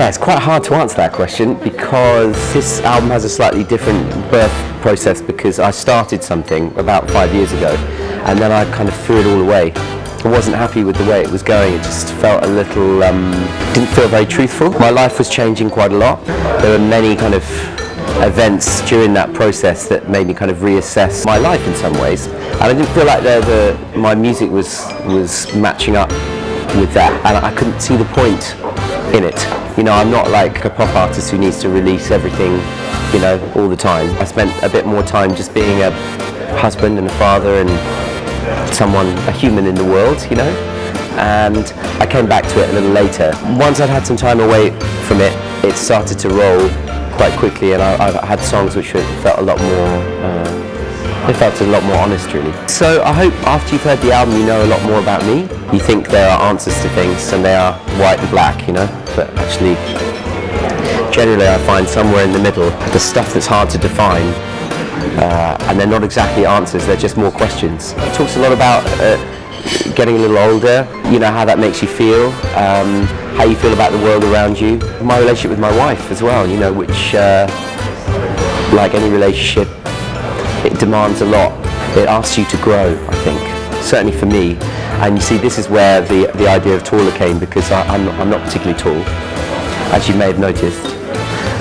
Yeah, it's quite hard to answer that question because this album has a slightly different birth process, because I started something about 5 years ago and then I kind of threw it all away. I wasn't happy with the way it was going. It just felt a little, didn't feel very truthful. My life was changing quite a lot. There were many kind of events during that process that made me kind of reassess my life in some ways. And I didn't feel like my music was matching up with that, and I couldn't see the point in it. You know, I'm not like a pop artist who needs to release everything, you know, all the time. I spent a bit more time just being a husband and a father and a human in the world, you know, and I came back to it a little later. Once I'd had some time away from it, it started to roll quite quickly, and I had songs which felt a lot more honest, really. So I hope after you've heard the album you know a lot more about me. You think there are answers to things and they are white and black, you know, but actually generally I find somewhere in the middle the stuff that's hard to define, and they're not exactly answers, they're just more questions. It talks a lot about getting a little older, you know, how that makes you feel, how you feel about the world around you. My relationship with my wife as well, you know, which like any relationship, it demands a lot. It asks you to grow, I think, certainly for me. And you see, this is where the idea of taller came, because I'm not particularly tall, as you may have noticed.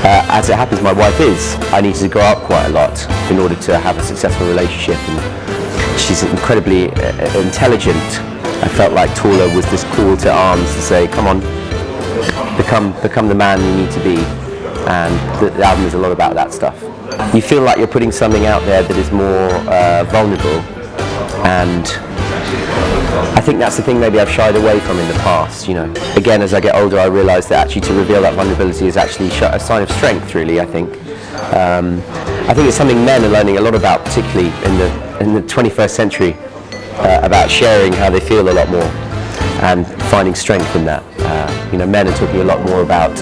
As it happens, my wife is. I needed to grow up quite a lot in order to have a successful relationship, and she's incredibly intelligent. I felt like taller was this call to arms to say, come on, become the man you need to be. And the album is a lot about that stuff. You feel like you're putting something out there that is more vulnerable, and I think that's the thing maybe I've shied away from in the past, you know. Again, as I get older, I realise that actually to reveal that vulnerability is actually a sign of strength, really, I think. I think it's something men are learning a lot about, particularly in the 21st century, about sharing how they feel a lot more and finding strength in that. You know, men are talking a lot more about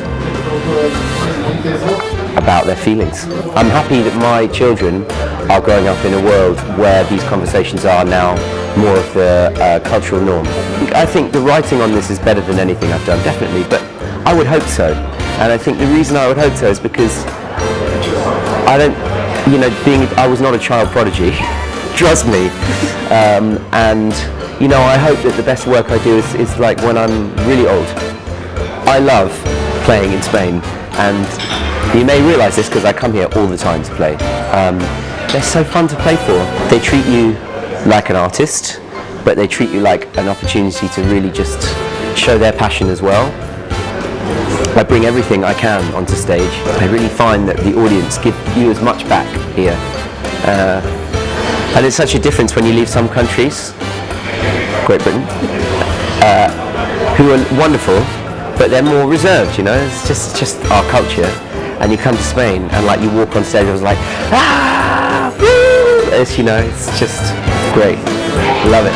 their feelings. I'm happy that my children are growing up in a world where these conversations are now more of the cultural norm. I think the writing on this is better than anything I've done, definitely, but I would hope so. And I think the reason I would hope so is because I don't, you know, I was not a child prodigy, trust me, and you know, I hope that the best work I do is like when I'm really old. I love playing in Spain, and you may realise this because I come here all the time to play. They're so fun to play for. They treat you like an artist, but they treat you like an opportunity to really just show their passion as well. I bring everything I can onto stage. I really find that the audience give you as much back here. And it's such a difference when you leave some countries, Great Britain, who are wonderful, but they're more reserved, you know. It's just our culture. And you come to Spain and like you walk on stage, I was like, ah, woo! It's, you know, it's just great. Love it.